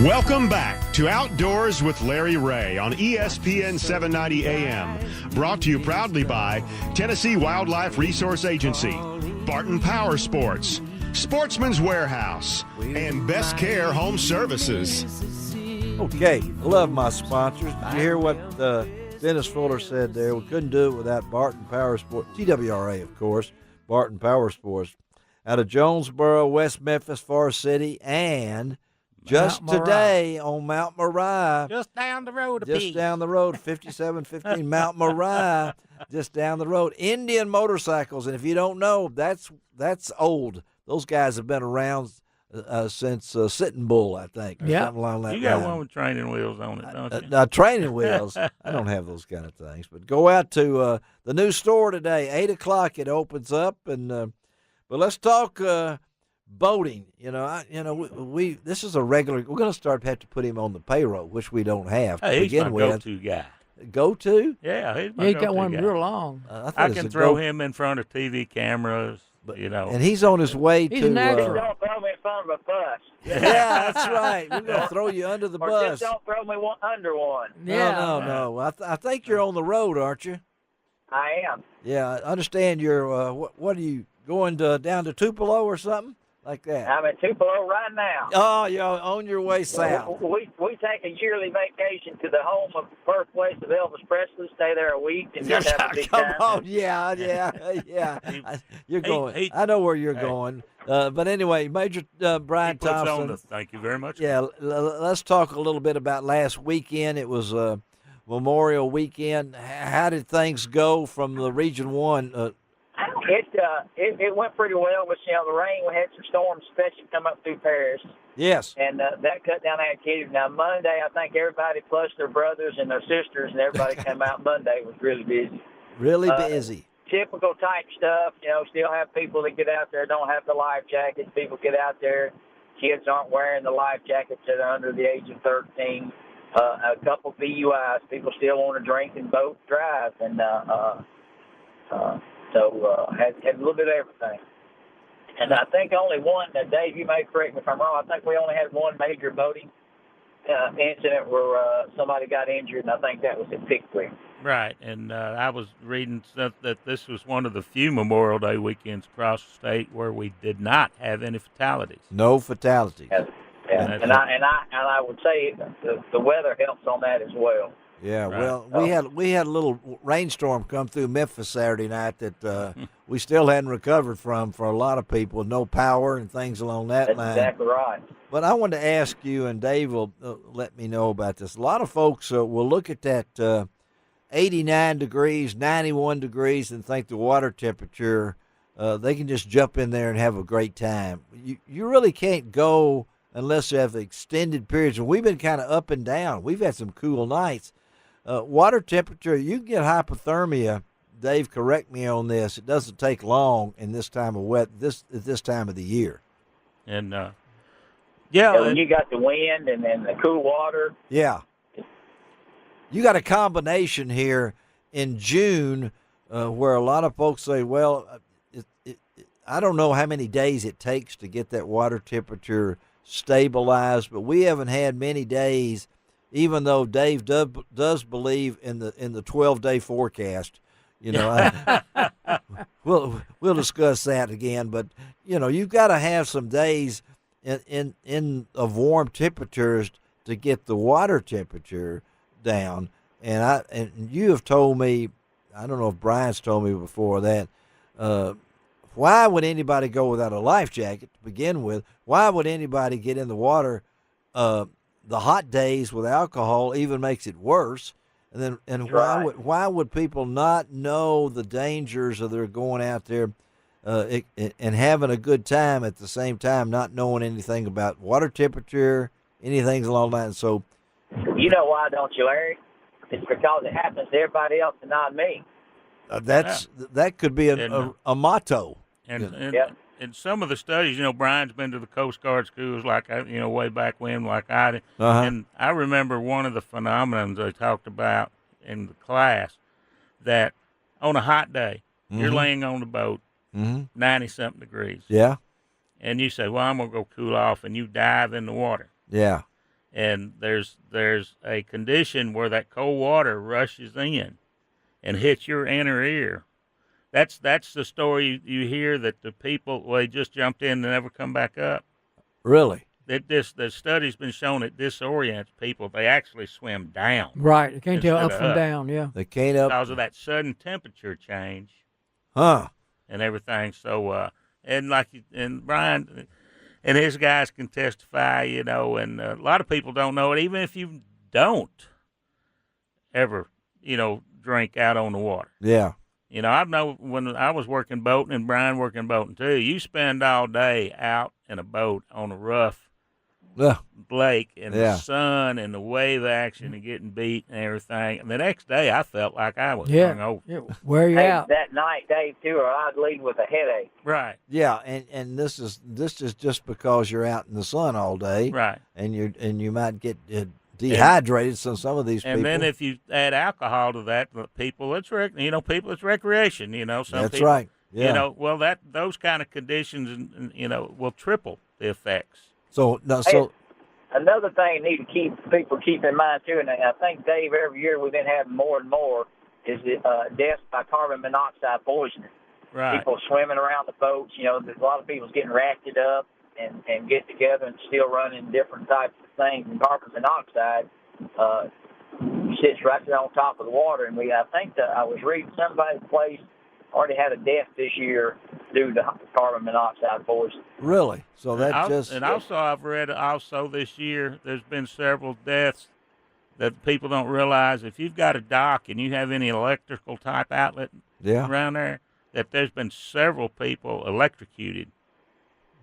Welcome back to Outdoors with Larry Ray on ESPN 790 AM. Brought to you proudly by Tennessee Wildlife Resource Agency, Barton Power Sports, Sportsman's Warehouse, and Best Care Home Services. Okay, I love my sponsors. Did you hear what Dennis Fuller said there? We couldn't do it without Barton Power Sports, TWRA, of course, Barton Power Sports, out of Jonesboro, West Memphis, Forest City, and just today on Mount Moriah. Just down the road a Just piece. down the road, 5715 Mount Moriah, just down the road. Indian Motorcycles, and if you don't know, that's old. Those guys have been around since Sitting Bull, I think, or something along that line. You got one with training wheels on it, don't you? Training wheels. I don't have those kind of things. But go out to the new store today. 8 o'clock it opens up, and but let's talk boating. We this is a regular. We're going to have to put him on the payroll, which we don't have to he's begin my with. go-to guy. Go-to? Yeah, he's my He go-to got one guy. real long. I can throw him in front of TV cameras, and he's on his way He's to. natural. Don't throw me in front of a bus. Yeah, that's right. We're going to throw you under the Or bus. just don't throw me under one. No. I think you're on the road, aren't you? I am. Yeah, I understand you're. What are you going down to Tupelo or something like that? I'm in Tupelo right now. Oh, you're on your way south. We take a yearly vacation to the home of birthplace of Elvis Presley, stay there a week, and just have a big Come time. on, yeah. You're going. I know where you're going. But anyway, Major Brian He puts on Thompson. thank you very much. Yeah, let's talk a little bit about last weekend. It was Memorial Weekend. How did things go from the Region 1? It went pretty well with the rain. We had some storms, especially come up through Paris. Yes. And that cut down activity. Now, Monday, I think everybody plus their brothers and their sisters and everybody come out Monday was really busy. Really busy. Typical type stuff, still have people that get out there don't have the life jackets. People get out there. Kids aren't wearing the life jackets that are under the age of 13. A couple DUIs. People still want to drink and boat drive. And so had a little bit of everything. And I think only one, Dave, you may correct me if I'm wrong, I think we only had one major boating incident where somebody got injured, and I think that was at Pickwick. Right, and I was reading stuff that this was one of the few Memorial Day weekends across the state where we did not have any fatalities. No fatalities. Yeah. And I would say the weather helps on that as well. Yeah, Right. well, we had a little rainstorm come through Memphis Saturday night that we still hadn't recovered from for a lot of people with no power and things along that That's line. exactly right. But I wanted to ask you, and Dave will let me know about this. A lot of folks will look at that 89 degrees, 91 degrees, and think the water temperature, they can just jump in there and have a great time. You really can't go unless you have extended periods. And we've been kind of up and down. We've had some cool nights. Water temperature, you can get hypothermia. Dave, correct me on this. It doesn't take long in this time of this time of the year. And when you got the wind and then the cool water. Yeah. You got a combination here in June where a lot of folks say, well, I don't know how many days it takes to get that water temperature stabilized, but we haven't had many days, even though Dave does believe in the 12-day forecast. We'll discuss that again, but you've got to have some days in of warm temperatures to get the water temperature down. And you have told me, I don't know if Brian's told me before that, why would anybody go without a life jacket to begin with? Why would anybody get in the water? The hot days with alcohol even makes it worse. And why would people not know the dangers of their going out there and having a good time at the same time, not knowing anything about water temperature, anything along that? And so, you know why, don't you, Larry? It's because it happens to everybody else and not me. That could be a motto. And some of the studies, Brian's been to the Coast Guard schools way back when, like I did. Uh-huh. And I remember one of the phenomenons they talked about in the class that on a hot day, you're laying on the boat, 90-something degrees. Yeah. And you say, well, I'm going to go cool off, and you dive in the water. Yeah. and there's a condition where that cold water rushes in and hits your inner ear. That's the story you hear, that the people, well, they just jumped in and never come back up. Really? The study's been shown it disorients people. They actually swim down. Right. You can't tell instead up of from down. Yeah. They can't up. Because of that sudden temperature change. Huh. And everything. So, and Brian and his guys can testify, and a lot of people don't know it, even if you don't ever, drink out on the water. Yeah. I know when I was working boating and Brian working boating too, you spend all day out in a boat on a rough lake and the sun and the wave action and getting beat and everything. And the next day I felt like I was hungover. Yeah. Wear you out. That night, Dave, too, or I'd leave with a headache. Right. Yeah, and this is just because you're out in the sun all day. Right. And you might get dehydrated. So some of these people. And then if you add alcohol to that, people, it's recreation. Some that's people, right. Yeah. Those kind of conditions, will triple the effects. So another thing you need to people keep in mind too, and I think, Dave, every year we've been having more and more, is deaths by carbon monoxide poisoning. Right. People swimming around the boats. There's a lot of people's getting rafted up and get together and still running different types of things. And carbon monoxide sits right there on top of the water. And I think that I was reading somebody's place already had a death this year due to carbon monoxide poisoning. Really? So that's And also, I've read this year there's been several deaths that people don't realize. If you've got a dock and you have any electrical type outlet around there, that there's been several people electrocuted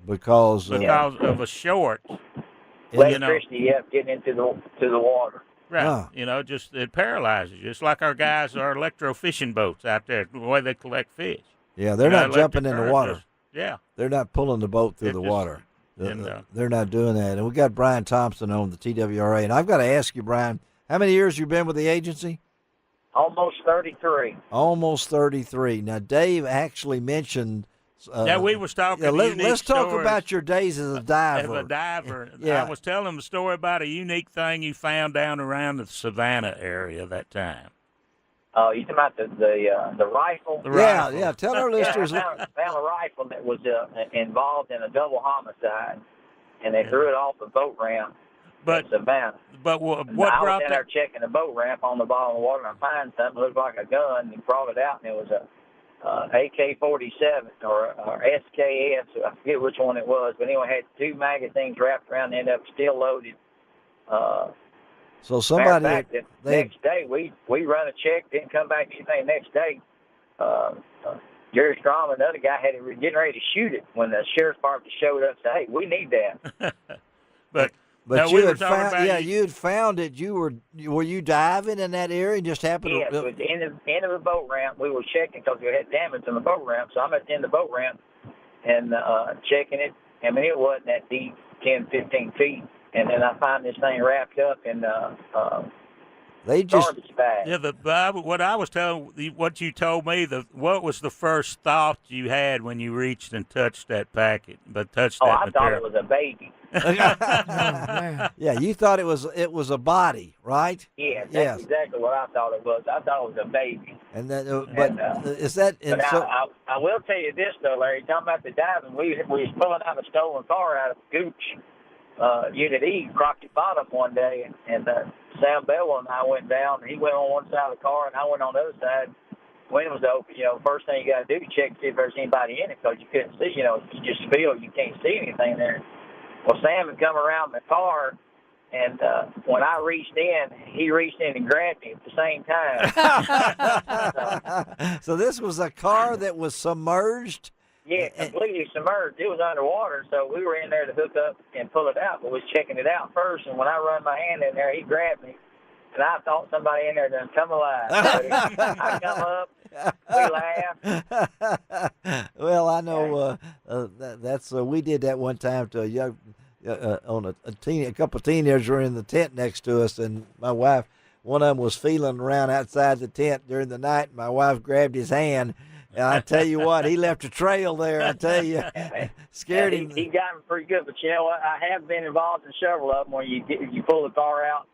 because of a short. Electricity, getting into the water. Right. It paralyzes you. It's like our guys are electro fishing boats out there, the way they collect fish. Yeah, they're not jumping in the water. Yeah. They're not pulling the boat through the water. They're not doing that. And we got Brian Thompson on the TWRA. And I've got to ask you, Brian, how many years you been with the agency? Almost 33. Almost 33. Now, Dave actually mentioned. We was talking. Let's talk about your days as a diver. As a diver, I was telling him a story about a unique thing you found down around the Savannah area that time. Oh, you talking about the rifle? The rifle. Yeah. Tell our listeners. I found a rifle that was involved in a double homicide, and they threw it off a boat ramp in Savannah. But what I brought was in there checking the boat ramp on the bottom of the water, and I find something that looked like a gun, and brought it out, and it was a AK-47 or SKS. I forget which one it was, but anyway, had two magazines wrapped around the end of it, still loaded. So somebody, matter of fact, next day we run a check, didn't come back anything. Next day, Jerry Strom and another guy getting ready to shoot it when the sheriff's department showed up and said, "Hey, we need that." But you had found, you had found it. Were you diving in that area and just happened to? Yes, at the end of the boat ramp, we were checking because we had damage on the boat ramp. So I'm at the end of the boat ramp and checking it. I mean, it wasn't that deep, 10, 15 feet. And then I find this thing wrapped up in garbage bag. Yeah, what I was telling, what you told me, what was the first thought you had when you reached and touched that packet? I thought it was a baby. Yeah, you thought it was a body, right? Yeah, that's exactly what I thought it was. I thought it was a baby. And that, is that? But I will tell you this though, Larry. Talking about the diving, we was pulling out a stolen car out of Gooch Unit E, Crockett Bottom one day, and Sam Bell and I went down. He went on one side of the car, and I went on the other side. Window was open. First thing you got to do is check to see if there's anybody in it, because you couldn't see. If you just feel, you can't see anything there. Well, Sam had come around the car, and when I reached in, he reached in and grabbed me at the same time. So this was a car that was submerged? Yeah, completely submerged. It was underwater, so we were in there to hook up and pull it out, but we was checking it out first, and when I run my hand in there, he grabbed me, and I thought somebody in there done come alive. I come up, we laughed. Well, I know that's we did that one time to a young on a couple of teenagers were in the tent next to us, and my wife, one of them was feeling around outside the tent during the night. My wife grabbed his hand, I tell you what, he left a trail there. I tell you, scared him. He got him pretty good, but you know what? I have been involved in several of them where you pull the car out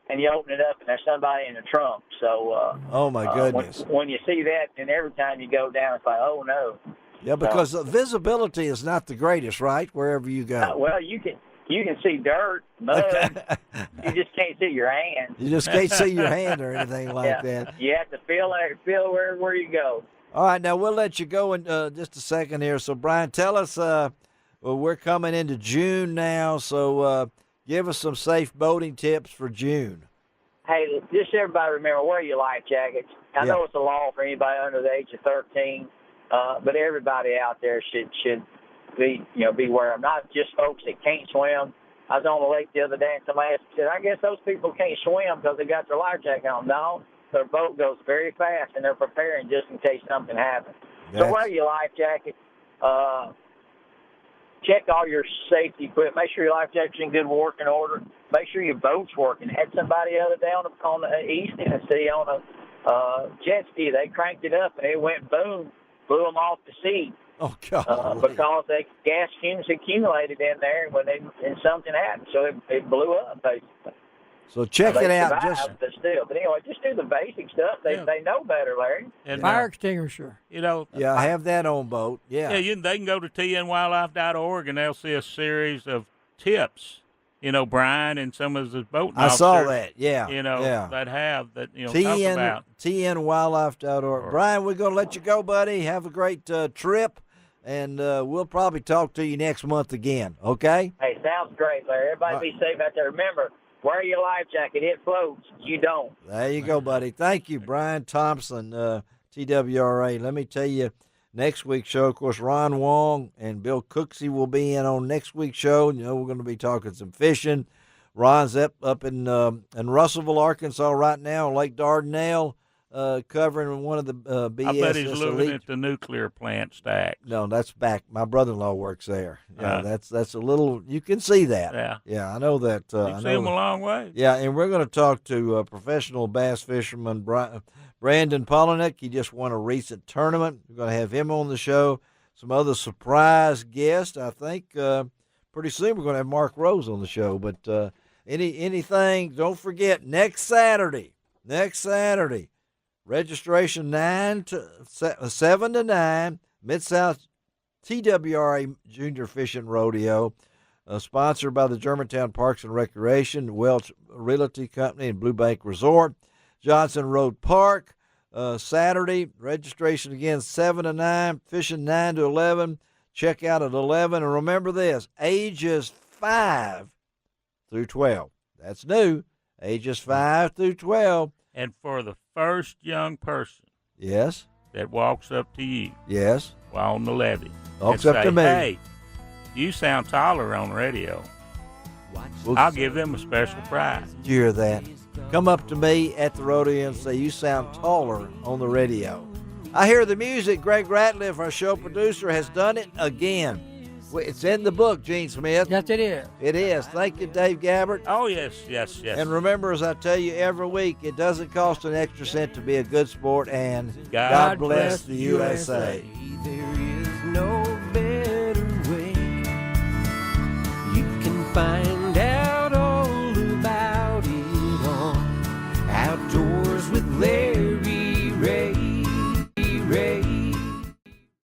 and you open it up and there's somebody in the trunk. So, oh my goodness! When you see that, and every time you go down, it's like, oh no. Yeah, because the visibility is not the greatest, right? Wherever you go. Well, you can see dirt, mud. You just can't see your hand. You just can't see your hand or anything like that. You have to feel where you go. All right, now we'll let you go in just a second here. So, Brian, tell us, well, we're coming into June now, so give us some safe boating tips for June. Hey, just everybody remember, wear your life jackets. I know it's a law for anybody under the age of 13, but everybody out there should be wearing them. Not just folks that can't swim. I was on the lake the other day and somebody said, I guess those people can't swim because they got their life jacket on. No, their boat goes very fast and they're preparing just in case something happens. So wear your life jacket. Check all your safety equipment. Make sure your life jacket's in good working order. Make sure your boat's working. Had somebody the other day on the East Tennessee on a jet ski. They cranked it up and it went boom, blew them off the sea. Oh God! Because gas fumes accumulated in there and something happened, so it blew up basically. So check it out. But anyway, just do the basic stuff. They know better, Larry. And, fire extinguisher. Yeah, I have that on boat. Yeah. Yeah, they can go to TNWildlife.org and they'll see a series of tips. Brian and some of his boat officers. I saw that. Yeah. That have that. Talk about TNWildlife.org. Brian, we're gonna let you go, buddy. Have a great trip, and we'll probably talk to you next month again. Okay? Hey, sounds great, Larry. Everybody be safe out there. Remember, wear your life jacket. It floats. You don't. There you go, buddy. Thank you, Brian Thompson, TWRA. Let me tell you, next week's show, of course, Ron Wong and Bill Cooksey will be in on next week's show. We're going to be talking some fishing. Ron's up in Russellville, Arkansas right now, Lake Dardanelle, covering one of the BSS. I bet he's looking elite. at the nuclear plant stack. No, that's back. My brother-in-law works there. That's a little. You can see that. Yeah, I know that. You can see him a long way. Yeah, and we're going to talk to professional bass fisherman Brandon Polinick. He just won a recent tournament. We're going to have him on the show. Some other surprise guests. I think pretty soon we're going to have Mark Rose on the show. But anything, don't forget, next Saturday, registration 7 to 9, Mid-South TWRA Junior Fishing Rodeo, sponsored by the Germantown Parks and Recreation, Welch Realty Company, and Blue Bank Resort. Johnson Road Park, Saturday. Registration again 7 to 9, fishing 9 to 11. Check out at 11. And remember this, ages 5 through 12. That's new, ages 5 through 12. And for the first young person yes, that walks up to you yes, while on the levee, walks up to me, hey, you sound taller on the radio, I'll give them a special prize. Did you hear that? Come up to me at the rodeo and say, you sound taller on the radio. I hear the music. Greg Ratliff, our show producer, has done it again. It's in the book, Gene Smith. Yes, it is. It is. Thank you, Dave Gabbert. Oh, yes. And remember, as I tell you every week, it doesn't cost an extra cent to be a good sport, and God bless the USA. There is no better way you can find